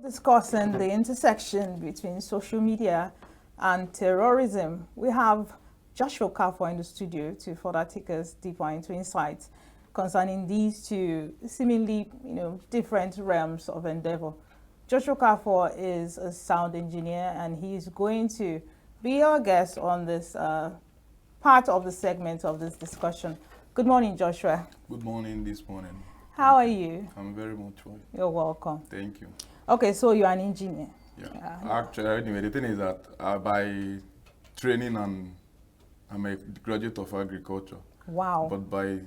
Discussing the intersection between social media and terrorism, we have Joshua Okafor in the studio to further take us deeper into insights concerning these two seemingly, different realms of endeavor. Joshua Okafor is a sound engineer, and he's going to be our guest on this part of the segment of this discussion. Good morning, Joshua. Good morning this morning. How are you? I'm very much well. You're welcome. Thank you. Okay, so you're an engineer. Yeah. Actually, anyway, the thing is that by training I'm a graduate of agriculture. Wow. But by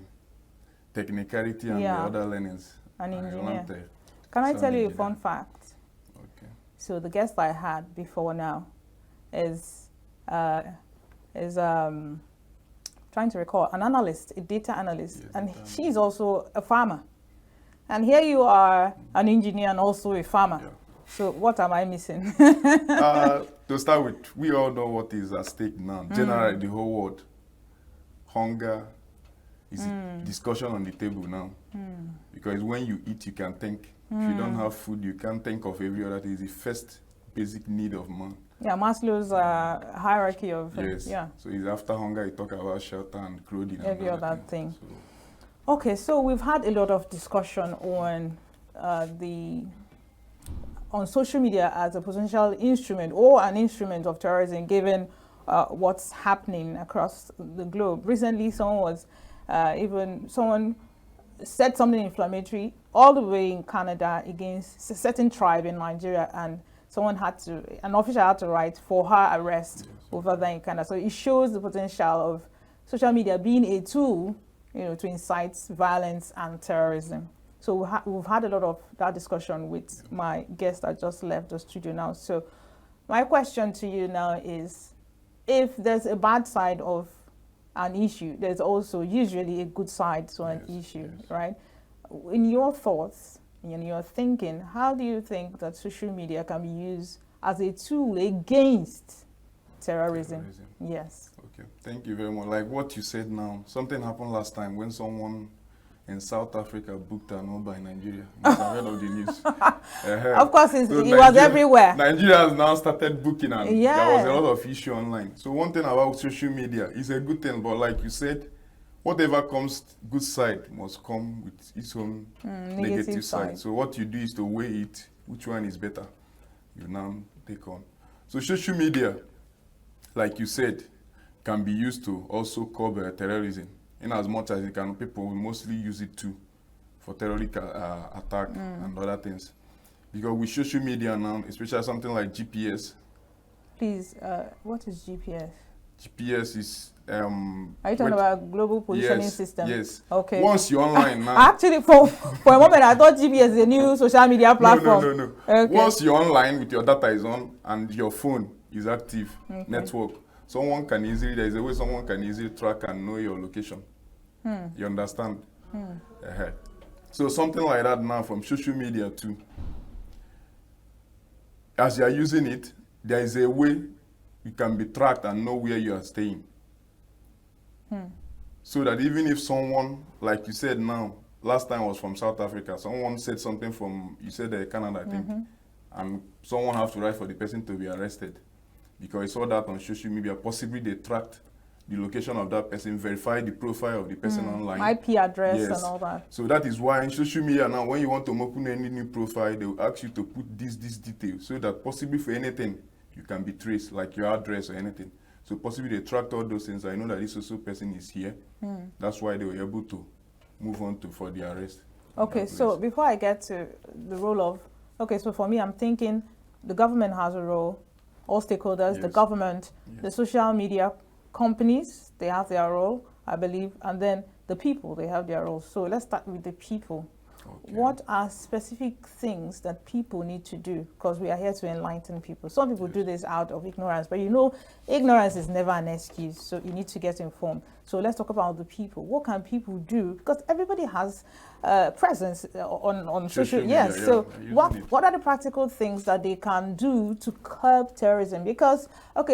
technicality and the other learnings, an engineer. I learned Can I tell you a fun fact? Okay. So the guest I had before now is trying to recall, an analyst, a data analyst, Yes, and she's also a farmer. And here you are, an engineer and also a farmer. Yeah. So what am I missing? To start with, we all know what is at stake now. Generally, the whole world, hunger is a discussion on the table now. Because when you eat, you can think. If you don't have food, you can't think of every other thing. It's the first basic need of man. Yeah, Maslow's hierarchy of Yes. yeah. So it's after hunger, you talk about shelter and clothing. Every and other thing. So, Okay, so we've had a lot of discussion on on social media as a potential instrument or an instrument of terrorism, given what's happening across the globe. Recently, someone said something inflammatory all the way in Canada against a certain tribe in Nigeria, and an official had to write for her arrest over there in Canada. So it shows the potential of social media being a tool, to incite violence and terrorism. So we've had a lot of that discussion with my guest that just left the studio now. So my question to you now is, if there's a bad side of an issue, there's also usually a good side to an issue, right? In your thoughts, in your thinking, how do you think that social media can be used as a tool against terrorism? Yes. Okay, thank you very much. Like what you said now, something happened last time when someone in South Africa booked an Uber in Nigeria. You must have heard of the news. Of course, it was everywhere. Nigeria has now started booking, and Yeah. there was a lot of issue online. So one thing about social media is a good thing, but like you said, whatever comes good side must come with its own negative side. So what you do is to weigh it, which one is better, you now take on. So social media, like you said, can be used to also curb terrorism. In as much as people will mostly use it too for terrorist attack and other things. Because with social media now, especially something like GPS. Please, what is GPS? GPS is are you talking about global positioning system? Yes. Okay. Once you're online now. Actually, for a moment, I thought GPS is a new social media platform. No. Okay. Once you're online with your data is on and your phone is active, network, there's a way someone can easily track and know your location. You understand? So something like that now from social media too. As you are using it, there is a way you can be tracked and know where you are staying. So that even if someone, like you said now, last time was from South Africa, someone said something from, you said Canada, I think, and someone has to write for the person to be arrested. Because I saw that on social media, possibly they tracked the location of that person, verify the profile of the person online. IP address and all that. So that is why in social media now, when you want to open any new profile, they will ask you to put this detail, so that possibly for anything, you can be traced, like your address or anything. So possibly they tracked all those things. I know that this social person is here. That's why they were able to move on for the arrest. Okay, so before I get to the role of, so for me, I'm thinking the government has a role, all stakeholders, the government, the social media companies, they have their role, I believe, and then the people, they have their role. So let's start with the people. Okay. What are specific things that people need to do? Because we are here to enlighten people. Some people do this out of ignorance, but ignorance is never an excuse, so you need to get informed. So let's talk about the people. What can people do? Because everybody has presence on social media. Yes, so what are the practical things that they can do to curb terrorism? Because,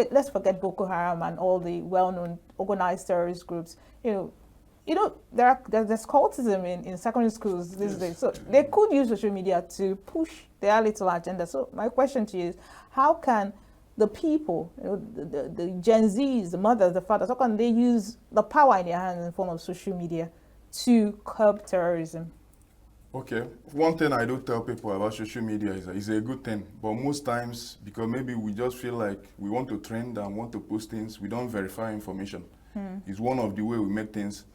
let's forget Boko Haram and all the well-known organized terrorist groups. you know, there's cultism in secondary schools these days. So they could use social media to push their little agenda. So my question to you is, how can the people, you know, the Gen Zs, the mothers, the fathers, how can they use the power in their hands in the form of social media to curb terrorism? Okay, one thing I do tell people about social media is that it's a good thing, but most times, because maybe we just feel like we want to trend and want to post things, we don't verify information. It's one of the way we make things.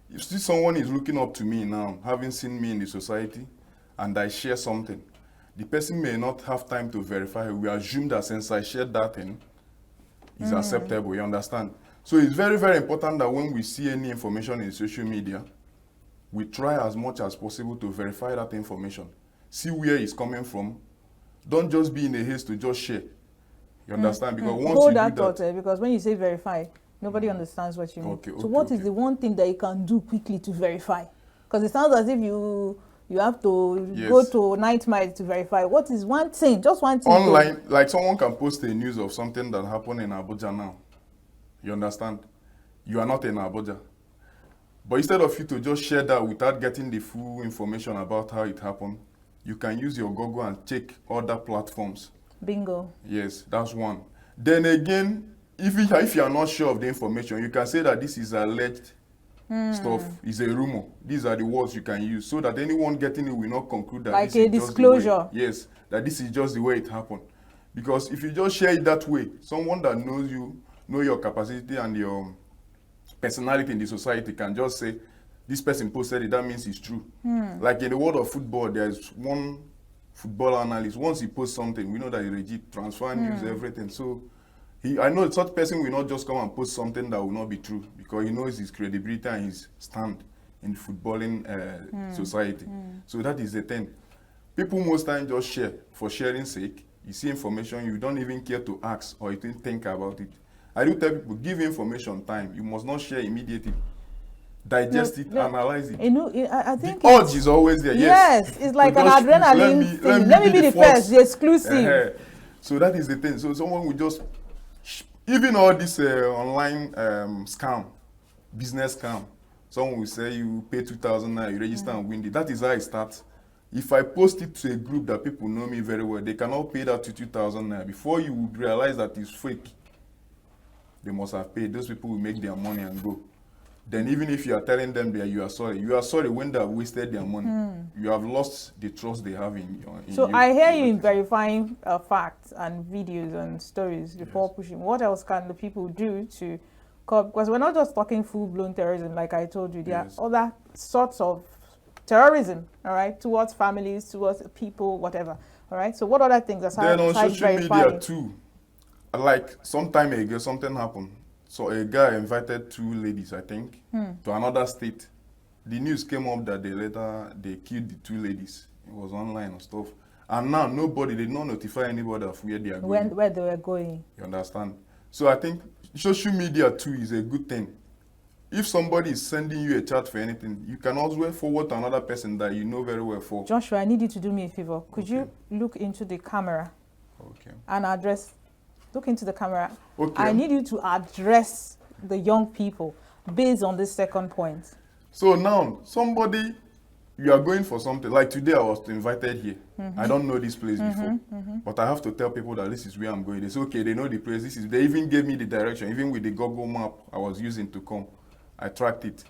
If someone is looking up to me now, having seen me in the society, and I share something, the person may not have time to verify. We assume that since I shared that thing, it's acceptable, you understand? So it's very, very important that when we see any information in social media, we try as much as possible to verify that information. See where it's coming from. Don't just be in a haste to just share. You understand? Because once Hold you that do that, thought, because when you say verify, nobody understands what you mean. Okay, So what is the one thing that you can do quickly to verify? Because it sounds as if you have to go to night market to verify. What is one thing, just one thing? Online, like someone can post a news of something that happened in Abuja now. You understand? You are not in Abuja. But instead of you to just share that without getting the full information about how it happened, you can use your Google and check other platforms. Bingo. Yes, that's one. Then again, if you are not sure of the information, you can say that this is alleged stuff, is a rumor. These are the words you can use so that anyone getting it will not conclude that Like this a is disclosure. Just the way, yes, that this is just the way it happened. Because if you just share it that way, someone that knows you, know your capacity and your personality in the society can just say, this person posted it, that means it's true. Like in the world of football, there's one football analyst. Once he posts something, we know that he legit transfer news, everything. So I know such person will not just come and post something that will not be true because he knows his credibility and his stand in the footballing society. So that is the thing. People most times just share for sharing sake. You see information, you don't even care to ask or even think about it. I do tell people, give information time. You must not share immediately. Digest it, analyze it. You know, I think the urge is always there. Yes, it's like an adrenaline thing. Let me be the first, the exclusive. So that is the thing. So someone will just, even all this online scam, business scam, someone will say you pay 2,000 naira, you register and win it. That is how it starts. If I post it to a group that people know me very well, they cannot pay that 2,000 naira. Before you would realize that it's fake, they must have paid. Those people will make their money and go. Then even if you are telling them that you are sorry when they have wasted their money. You have lost the trust they have in you. So I hear you in verifying facts and videos and stories before pushing. What else can the people do to curb? Because we're not just talking full-blown terrorism, like I told you. There are other sorts of terrorism, all right, towards families, towards people, whatever, all right? So what other things aside then on social verifying? media too, like some time ago, something happened. So a guy invited 2 ladies, I think, to another state. The news came up that they killed the 2 ladies. It was online and stuff. And now nobody, they did not notify anybody of where they are going. Where they were going. You understand? So I think social media too is a good thing. If somebody is sending you a chat for anything, you can also forward to another person that you know very well for. Joshua, I need you to do me a favor. Could you look into the camera and address... Look into the camera. I need you to address the young people based on this second point. So now, somebody, you are going for something. Like today, I was invited here. I don't know this place before. But I have to tell people that this is where I'm going. They say, okay, they know the place. They even gave me the direction, even with the Google map I was using to come. I tracked it.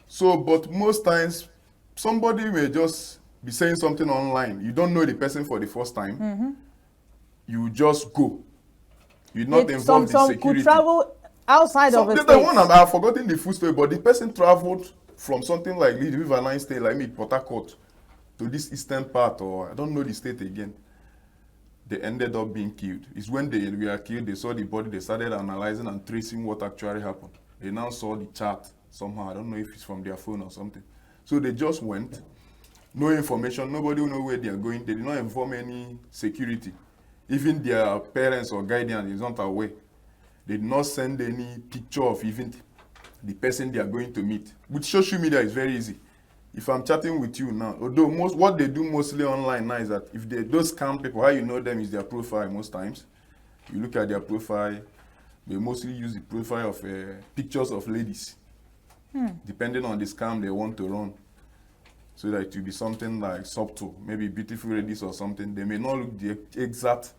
So, but most times, somebody may just be saying something online. You don't know the person for the first time. You just go. You're not involved in security. Some could travel outside of a state. I've forgotten the full story, but the person traveled from something like Riverline State, like me, Port Harcourt, to this eastern part, or I don't know the state again. They ended up being killed. It's when they were killed, they saw the body, they started analyzing and tracing what actually happened. They now saw the chart somehow. I don't know if it's from their phone or something. So they just went, no information, nobody will know where they are going. They did not inform any security. Even their parents or guardian is not aware. They did not send any picture of even the person they are going to meet. With social media, it's very easy. If I'm chatting with you now, although what they do mostly online now is that if those scam people, how you know them is their profile most times. You look at their profile, they mostly use the profile of pictures of ladies. depending on the scam they want to run. So that it will be something like subtle, maybe beautiful ladies or something. They may not look the exact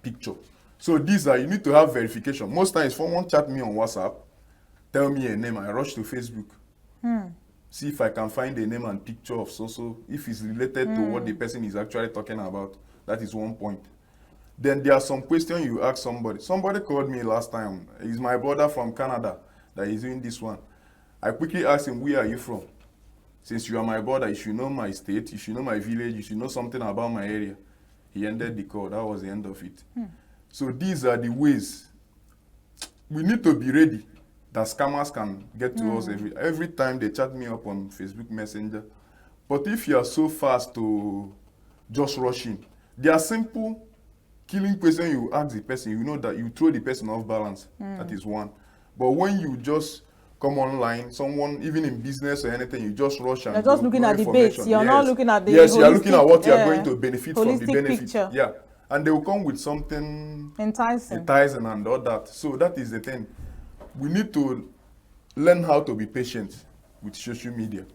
picture. So these are, you need to have verification. Most times, someone chat me on WhatsApp, tell me a name, I rush to Facebook. See if I can find a name and picture of so-so, if it's related to what the person is actually talking about. That is one point. Then there are some questions you ask somebody. Somebody called me last time. He's my brother from Canada that is doing this one. I quickly asked him, where are you from? Since you are my brother, you should know my state, you should know my village, you should know something about my area. He ended the call. That was the end of it. So these are the ways. We need to be ready that scammers can get to us every time they chat me up on Facebook Messenger. But if you are so fast to just rush in, there are simple killing questions you ask the person, you know that you throw the person off balance. That is one. But when you just come online, someone, even in business or anything, you just rush and you're just looking at the base. You're not looking at the yes, you're looking at what you're going to benefit from the benefit. Picture. Yeah. And they will come with something enticing and all that. So that is the thing. We need to learn how to be patient with social media.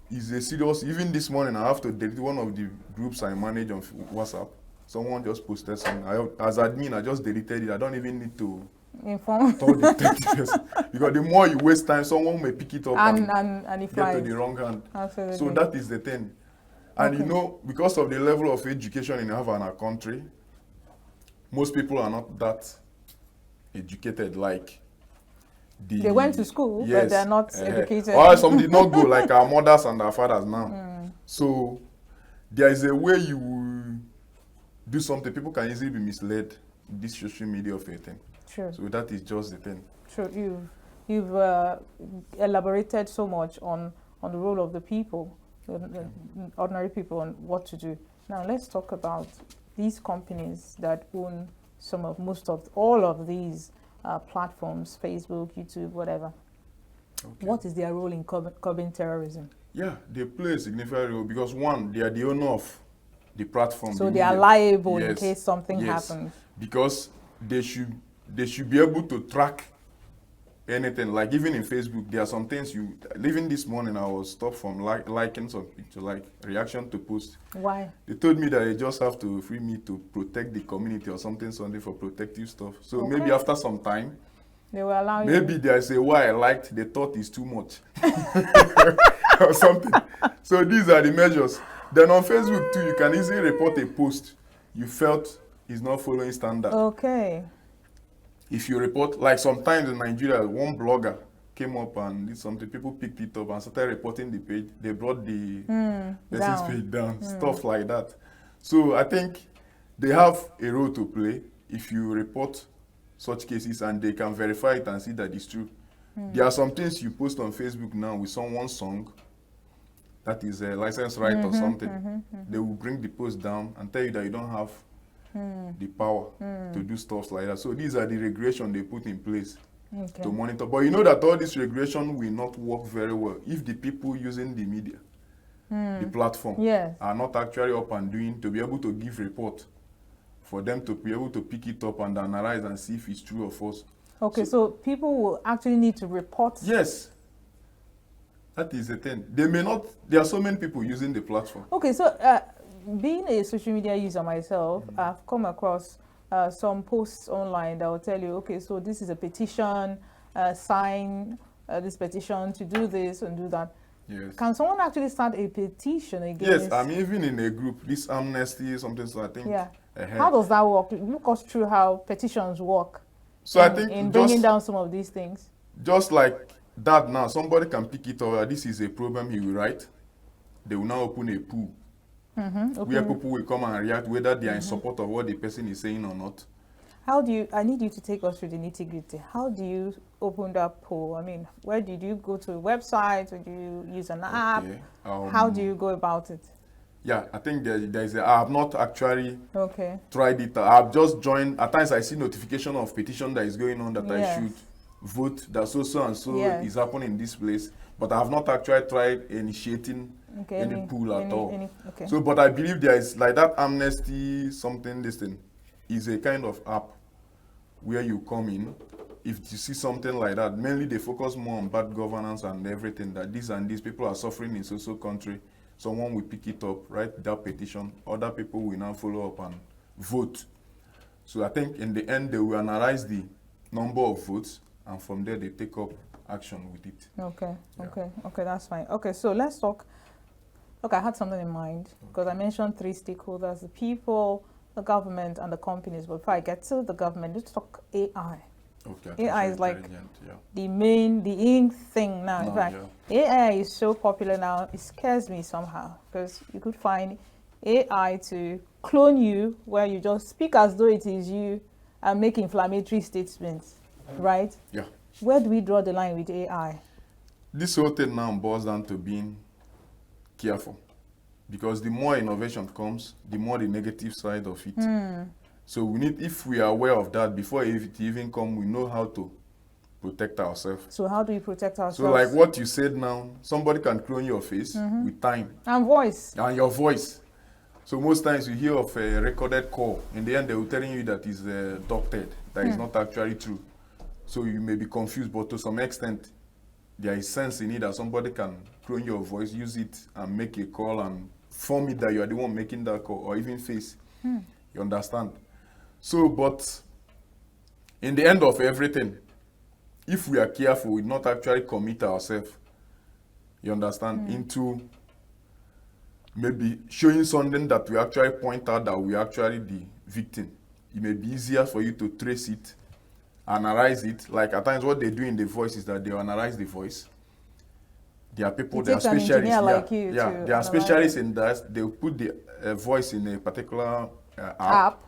It's a serious, even this morning I have to delete one of the groups I manage on WhatsApp. Someone just posted something. As admin, I just deleted it. I don't even need to inform because the more you waste time, someone may pick it up and it get to the wrong hand. Absolutely. So that is the thing. And you know, because of the level of education in our country, most people are not that educated like they went to school, but they're not educated. Or some did not go, like our mothers and our fathers now. So there is a way you do something. People can easily be misled in this social media of a thing. True. So that is just the thing. True. You've elaborated so much on the role of the people, the ordinary people, on what to do. Now let's talk about these companies that own all of these platforms, Facebook, YouTube, whatever. Okay. What is their role in curbing terrorism? Yeah, they play a significant role because one, they are the owner of the platform. So they are liable in case something happens. Because they should be able to track anything. Like even in Facebook, there are some things even this morning I was stopped from liking some picture, like reaction to post. Why? They told me that they just have to free me to protect the community or something for protective stuff. So maybe after some time, they will allow you. Maybe there's a why I liked, they thought is too much. Or something. So these are the measures. Then on Facebook too, you can easily report a post you felt is not following standard. Okay. If you report, like sometimes in Nigeria, one blogger came up and did something, people picked it up and started reporting the page. They brought the person's page down, stuff like that. So I think they have a role to play if you report such cases and they can verify it and see that it's true. There are some things you post on Facebook now with someone's song, that is a license right or something. They will bring the post down and tell you that you don't have the power to do stuff like that. So these are the regulations they put in place to monitor. But you know that all this regulation will not work very well if the people using the media, the platform, are not actually up and doing to be able to give report, for them to be able to pick it up and analyze and see if it's true or false. Okay, so people will actually need to report. Yes. That is the thing. They may not, there are so many people using the platform. Okay, so being a social media user myself, I've come across some posts online that will tell you, okay, so this is a petition, sign this petition to do this and do that. Yes. Can someone actually start a petition against? Yes, I'm even in a group, this amnesty, something, so I think. Yeah. How does that work? Look us through how petitions work. So I think in bringing down some of these things. Just like that now, somebody can pick it up. This is a problem he will write. They will now open a pool where people will come and react whether they are in support of what the person is saying or not. How do you, I need you to take us through the nitty-gritty. How do you open that pool? I mean, where did you go to a website? Or do you use an app? How do you go about it? Yeah, I think I have not actually tried it. I've just joined. At times I see notification of petition that is going on that I should vote, that so and so is happening in this place. But I have not actually tried initiating any pool at all. So, but I believe there is like that amnesty something, this thing is a kind of app where you come in if you see something like that, mainly they focus more on bad governance and everything, that this and these people are suffering in so country. Someone will pick it up, write that petition, other people will now follow up and vote. So I think in the end, they will analyze the number of votes, and from there they take up action with it. Okay, Yeah. okay, that's fine. Okay, so let's talk. Okay, I had something in mind because I mentioned 3 stakeholders: the people, the government, and the companies. But before I get to the government, let's talk AI. Okay. AI is like yeah. the in thing now. In No, fact, yeah. AI is so popular now, it scares me somehow because you could find AI to clone you where you just speak as though it is you and make inflammatory statements, right? Yeah. Where do we draw the line with AI? This whole thing now boils down to being careful, because the more innovation comes, the more the negative side of it. So we need, if we are aware of that before it even come, we know how to protect ourselves. So how do we protect ourselves? So like what you said now, somebody can clone your face with time. And voice. And your voice. So most times you hear of a recorded call. In the end, they will telling you that is doctored, that is not actually true. So you may be confused, but to some extent, there is sense in it that somebody can clone your voice, use it and make a call and form it that you are the one making that call, or even face. You understand? So, but in the end of everything, if we are careful, we not actually commit ourselves, you understand, into maybe showing something that we actually point out that we are actually the victim. It may be easier for you to trace it, analyze it. Like at times what they do in the voice is that they analyze the voice. There are people, they are specialists. Like you they are specialists in that. They will put the voice in a particular app,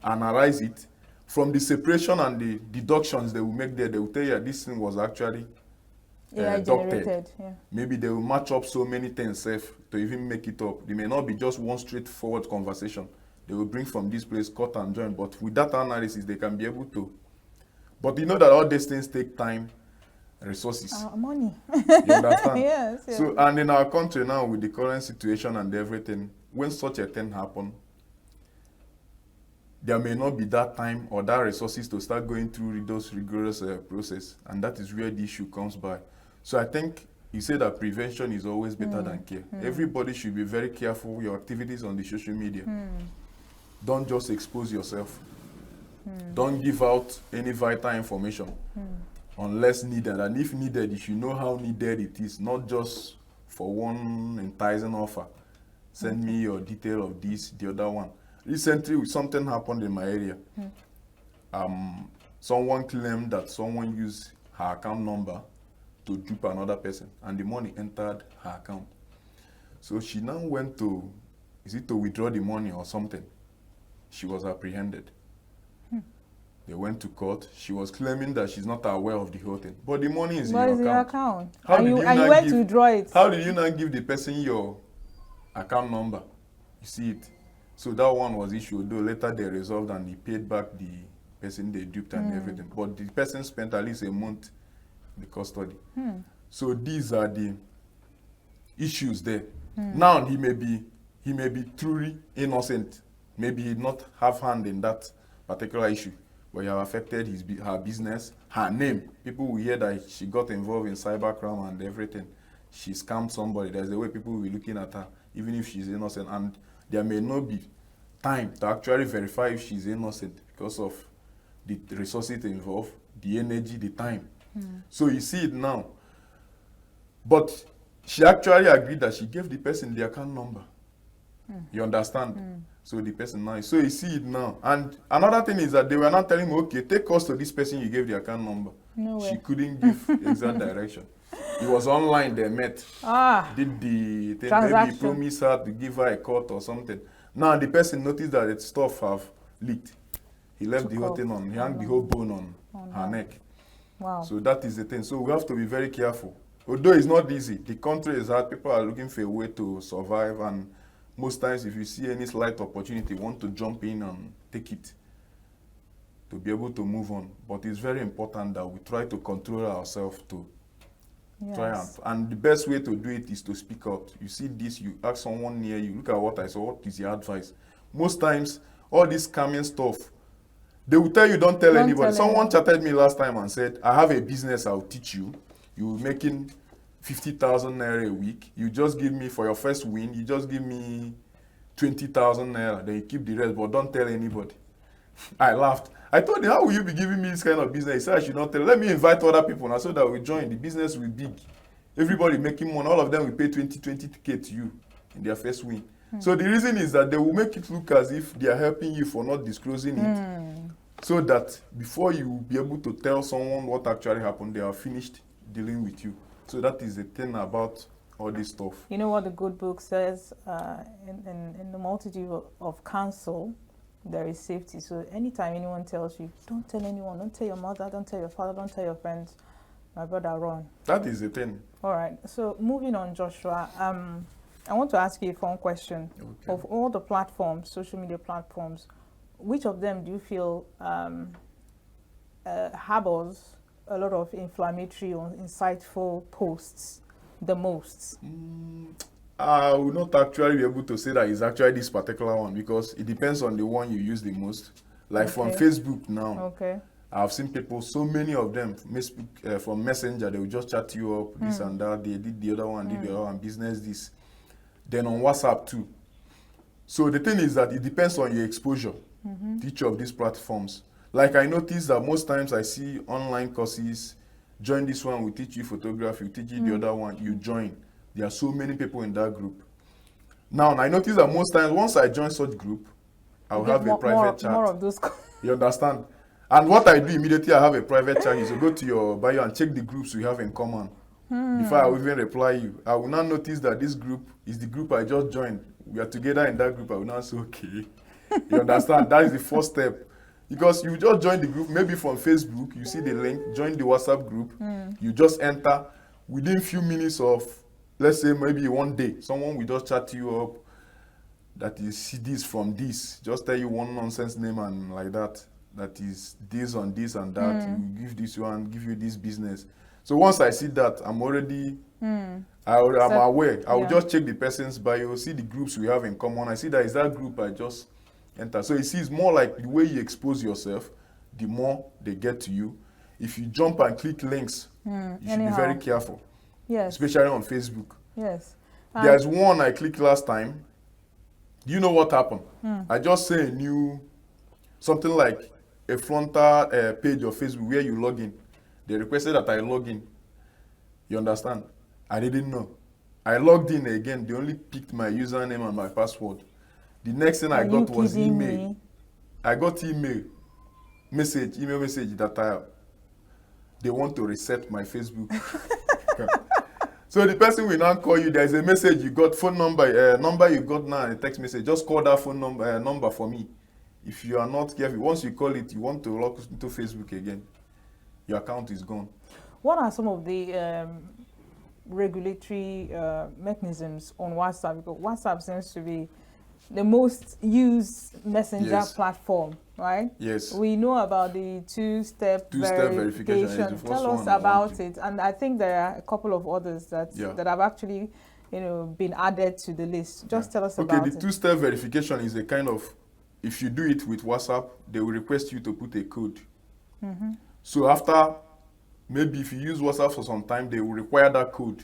analyze it. From the separation and the deductions they will make there, they will tell you that this thing was actually generated. Yeah. Maybe they will match up so many things to even make it up. They may not be just one straightforward conversation. They will bring from this place, cut and join. But with that analysis, they can be able to. But you know that all these things take time, resources. Money. You understand? Yes. So, and in our country now, with the current situation and everything, when such a thing happens, there may not be that time or that resources to start going through those rigorous process, and that is where the issue comes by. So I think you say that prevention is always better than care. Everybody should be very careful with your activities on the social media. Don't just expose yourself. Don't give out any vital information unless needed, and if needed, you should know how needed it is, not just for one enticing offer. Send me your detail of this, the other one. Recently, something happened in my area. Someone claimed that someone used her account number to dupe another person, and the money entered her account. So she now went to, is it to withdraw the money or something? She was apprehended. They went to court. She was claiming that she's not aware of the whole thing. But the money is in your account. How and you went to withdraw it. How did you not give the person your account number? You see it. So that one was issued, though later they resolved and they paid back the person they duped and everything. But the person spent at least a month in the custody. So these are the issues there. Now he may be truly innocent. Maybe he not have hand in that particular issue, but you have affected her business, her name. People will hear that she got involved in cybercrime and everything. She scammed somebody. There's a way people will be looking at her, even if she's innocent. And there may not be time to actually verify if she's innocent because of the resources involved, the energy, the time. So you see it now. But she actually agreed that she gave the person the account number. You understand? So the person now, so you see it now. And another thing is that they were not telling me, okay, take us to this person you gave the account number. No way. She couldn't give exact direction. It was online, they met. Did the thing, maybe promised her to give her a cut or something. Now the person noticed that the stuff have leaked. He left the whole thing on, he hung the whole bone on her neck. Wow. So that is the thing. So we have to be very careful. Although it's not easy, the country is hard, people are looking for a way to survive, and most times if you see any slight opportunity, you want to jump in and take it to be able to move on. But it's very important that we try to control ourselves to try and the best way to do it is to speak out. You see this, you ask someone near you, look at what I saw, what is your advice? Most times, all this scamming stuff, They will tell you, don't tell Don't anybody. tell Someone anyone. chatted me last time and said, I have a business, I'll teach you. You're making 50,000 naira a week. You just give me, for your first win, you just give me 20,000 naira. Then you keep the rest, but don't tell anybody. I laughed. I told him, how will you be giving me this kind of business? He said, I should not tell. Let me invite other people now so that we join. The business will be big. Everybody making money. All of them will pay 20K to you in their first win. So the reason is that they will make it look as if they are helping you for not disclosing it. So that before you be able to tell someone what actually happened, they are finished dealing with you. So that is the thing about all this stuff. You know what the good book says, in the multitude of counsel, there is safety. So anytime anyone tells you, don't tell anyone, don't tell your mother, don't tell your father, don't tell your friends, my brother, run. That is the thing. All right. So moving on, Joshua, I want to ask you a fun question. Okay. Of all the platforms, social media platforms, which of them do you feel harbors a lot of inflammatory or insightful posts the most? I will not actually be able to say that it's actually this particular one because it depends on the one you use the most. Like from Facebook now, Okay. I've seen people, so many of them, from Messenger, they will just chat you up, this and that, they did the other one, did the other one, business this. Then on WhatsApp too. So the thing is that it depends on your exposure to each of these platforms. Like I noticed that most times I see online courses, join this one, we teach you photography, we teach you the other one, you join. There are so many people in that group. Now, I notice that most times, once I join such group, I'll have a private chat. More of those. You understand? And what I do immediately, I have a private chat, is to go to your bio and check the groups we have in common. Before I will even reply you, I will now notice that this group is the group I just joined. We are together in that group. I will now say, okay. You understand? That is the first step. Because you just join the group, maybe from Facebook, you see the link, join the WhatsApp group, you just enter. Within few minutes of, let's say maybe one day, someone will just chat you up that is this from this, just tell you one nonsense name and like that, that is this on this and that, you give this one, give you this business. So once I see that, I'm already, I'm aware. I will just check the person's bio, see the groups we have in common. I see that is that group, I just enter. So you see, it's more like the way you expose yourself, the more they get to you. If you jump and click links, you should be very careful. Yes. Especially on Facebook. Yes. There's one I clicked last time. Do you know what happened? I just say a new, something like a frontal page of Facebook where you log in. They requested that I log in. You understand? I didn't know. I logged in again. They only picked my username and my password. The next thing I got was email. I got email message that they want to reset my Facebook. So the person will now call you. There's a message you got, phone number, number you got now, a text message. Just call that phone number for me. If you are not careful, once you call it, you want to log into Facebook again, your account is gone. What are some of the regulatory mechanisms on WhatsApp? Because WhatsApp seems to be the most used messenger platform, right? Yes. We know about the two-step verification. Tell us about it. And I think there are a couple of others that have actually, been added to the list. Just tell us about it. Okay, the two-step verification is a kind of, if you do it with WhatsApp, they will request you to put a code. So after, maybe if you use WhatsApp for some time, they will require that code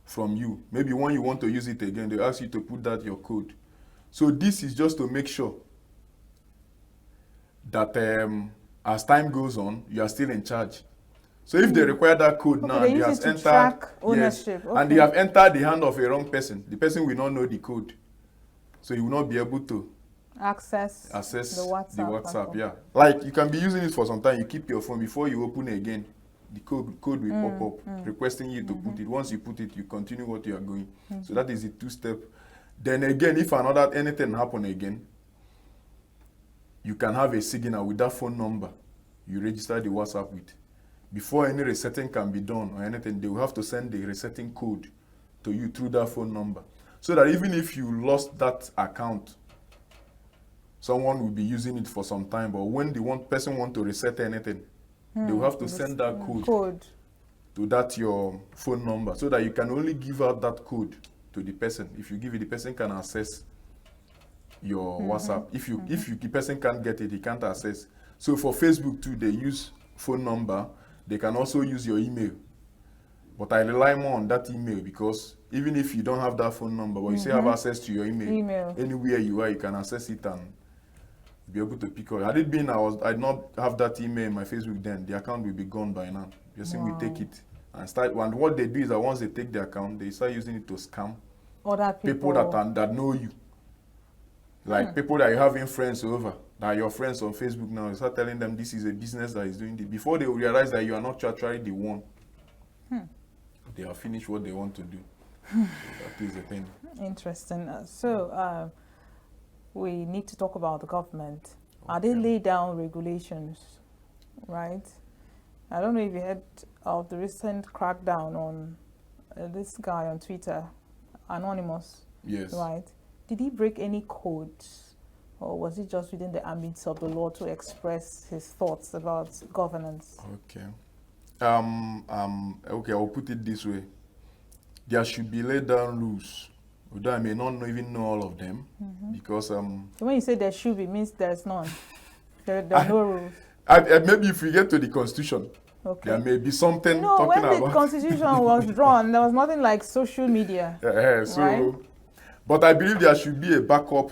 from you. Maybe when you want to use it again, they ask you to put that your code. So this is just to make sure that as time goes on, you are still in charge. So if they require that code now, they has entered, track ownership. And they have entered the hand of a wrong person. The person will not know the code, so you will not be able to access the WhatsApp. Yeah, like you can be using it for some time. You keep your phone before you open it again. The code will pop up requesting you to put it. Once you put it, you continue what you are going. So that is the two-step. Then again, if anything happen again, you can have a signal with that phone number you register the WhatsApp with. Before any resetting can be done or anything, they will have to send the resetting code to you through that phone number. So that even if you lost that account, someone will be using it for some time. But when the person want to reset anything, they will have to send that code to that your phone number, so that you can only give out that code to the person. If you give it, the person can access your WhatsApp. If the person can't get it, he can't access. So for Facebook too, they use phone number. They can also use your email. But I rely more on that email because even if you don't have that phone number, but you still have access to your email. Anywhere you are, you can access it and be able to pick up. Had it been I'd not have that email in my Facebook, then the account will be gone by now. Just we take it and start. And what they do is that once they take the account, they start using it to scam other people that know you. Like people that you have influence over, that are your friends on Facebook now, you start telling them this is a business that is doing this. Before they realize that you are not actually the one, they have finished what they want to do. So that is the thing. Interesting. We need to talk about the government. Are they laid down regulations, right? I don't know if you heard of the recent crackdown on this guy on Twitter, Anonymous. Yes. Right? Did he break any codes, or was it just within the ambits of the law to express his thoughts about governance? Okay. Okay, I'll put it this way. There should be laid down rules. Although I may not even know all of them, because So when you say there should be, means there's none. There are no rules. Maybe if we get to the Constitution, there may be something talking about. When the Constitution was drawn, there was nothing like social media. Right? But I believe there should be a backup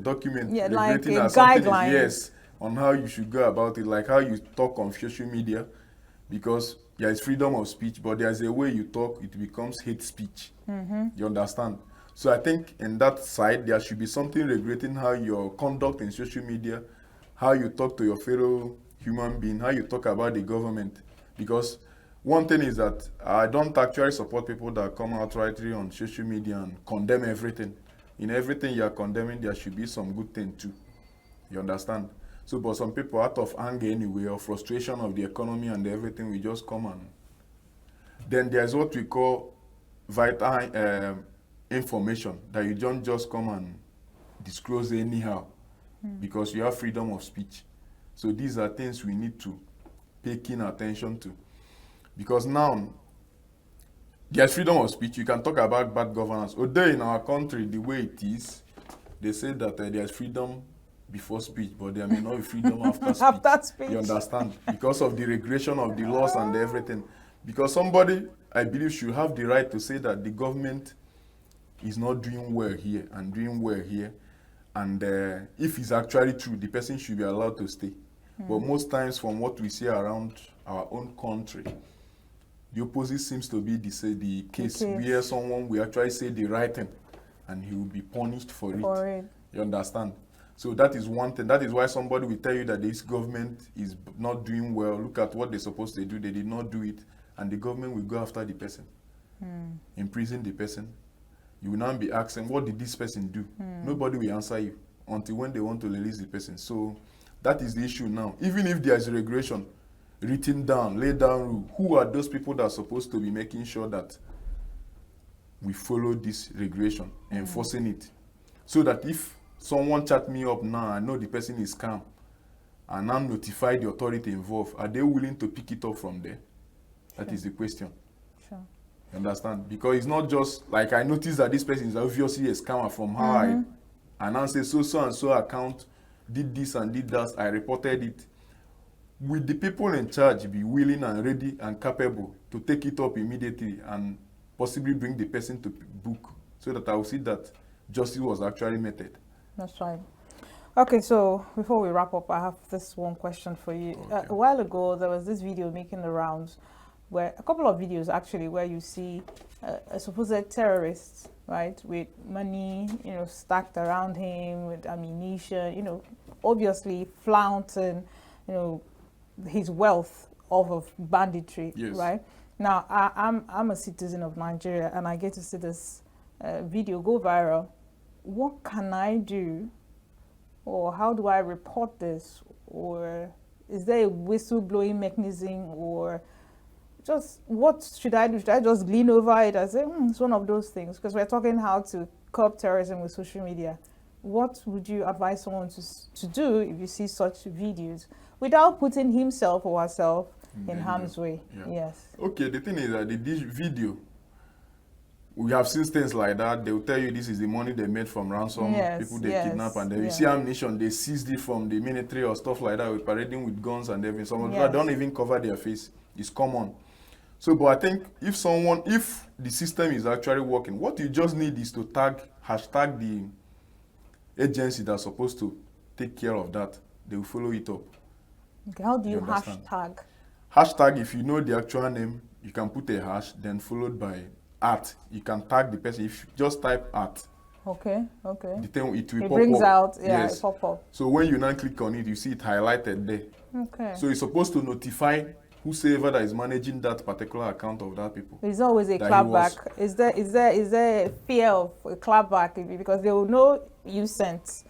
document like a guideline. Yes, on how you should go about it, like how you talk on social media, because there is freedom of speech, but there's a way you talk, it becomes hate speech. You understand? So I think in that side, there should be something regulating how your conduct in social media, how you talk to your fellow human being, how you talk about the government. Because one thing is that I don't actually support people that come out rightly on social media and condemn everything. In everything you are condemning, there should be some good thing too. You understand? So, but some people out of anger anyway, or frustration of the economy and everything, we just come and... Then there's what we call vital information, that you don't just come and disclose anyhow, because you have freedom of speech. So these are things we need to pay keen attention to. Because now, there's freedom of speech. You can talk about bad governance. Although in our country, the way it is, they say that there's freedom before speech, but there may not be freedom after speech. After speech. You understand? Because of the regulation of the laws and everything. Because somebody, I believe, should have the right to say that the government is not doing well here and doing well here. And if it's actually true, the person should be allowed to stay. But most times from what we see around our own country, the opposite seems to be the case where someone will actually say the right thing and he will be punished for it. You understand? So that is one thing. That is why somebody will tell you that this government is not doing well. Look at what they're supposed to do. They did not do it. And the government will go after the person, imprison the person. You will now be asking, what did this person do? Nobody will answer you until when they want to release the person. So that is the issue now. Even if there is a regulation written down, laid down rule, who are those people that are supposed to be making sure that we follow this regulation, enforcing it? So that if someone chat me up now, I know the person is scam, and I'm notified the authority involved, are they willing to pick it up from there? That is the question. Sure. You understand? Because it's not just like I noticed that this person is obviously a scammer from how I now say so and so account did this and did that, I reported it. Will the people in charge be willing and ready and capable to take it up immediately and possibly bring the person to book, so that I will see that justice was actually meted? That's right. Okay, so before we wrap up, I have this one question for you. Okay. A while ago, there was this video making the rounds, where a couple of videos actually, where you see a supposed terrorist, right, with money, stacked around him, with ammunition, obviously flaunting, his wealth off of banditry, right? Now, I'm a citizen of Nigeria, and I get to see this video go viral. What can I do, or how do I report this, or is there a whistleblowing mechanism, or just what should I do? Should I just lean over it and say, it's one of those things? Because we're talking how to curb terrorism with social media. What would you advise someone to do if you see such videos without putting himself or herself in harm's way? Yeah. Yes. Okay, the thing is that this video, we have seen things like that. They will tell you this is the money they made from ransom, Yes, people they yes, kidnap, and then you yeah. see ammunition, they seized it from the military or stuff like that, with parading with guns and everything. Some of them Yes. don't even cover their face. It's common. So, but I think if the system is actually working, what you just need is to hashtag the agency that's supposed to take care of that. They will follow it up. Okay, how do you understand? hashtag? Hashtag, if you know the actual name, you can put a hash, then followed by @ you can tag the person. If you just type @ Okay, okay. the thing, it will It pop brings up. out, yeah, Yes. it pop up. So when you now click on it, you see it highlighted there. Okay. So it's supposed to notify whosoever that is managing that particular account of that people. There's always a that he clapback. Is there a fear of a clapback because they will know you sent?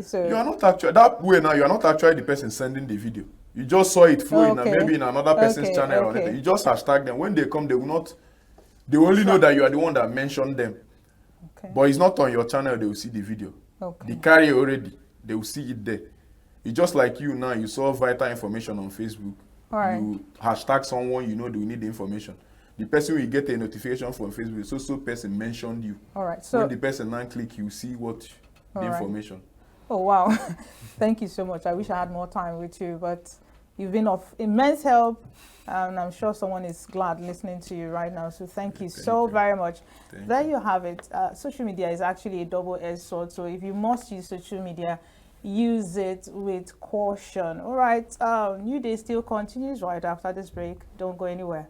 So You are not actually that way now. You are not actually the person sending the video. You just saw it flowing, Okay. and maybe in another person's Okay, channel or okay. anything. You just hashtag them. When they come, they will not. They only know that you are the one that mentioned them. Okay. But it's not on your channel. They will see the video. Okay. They carry it already. They will see it there. It's just like you now. You saw vital information on Facebook. All right. You hashtag someone. You know they will need the information. The person will get a notification from Facebook. So person mentioned you. All right. So when the person now click, you see what the All right. information. Oh, wow. Thank you so much. I wish I had more time with you, but you've been of immense help, and I'm sure someone is glad listening to you right now. So thank you so very much. There you have it. Social media is actually a double-edged sword. So if you must use social media, use it with caution. All right. New Day still continues right after this break. Don't go anywhere.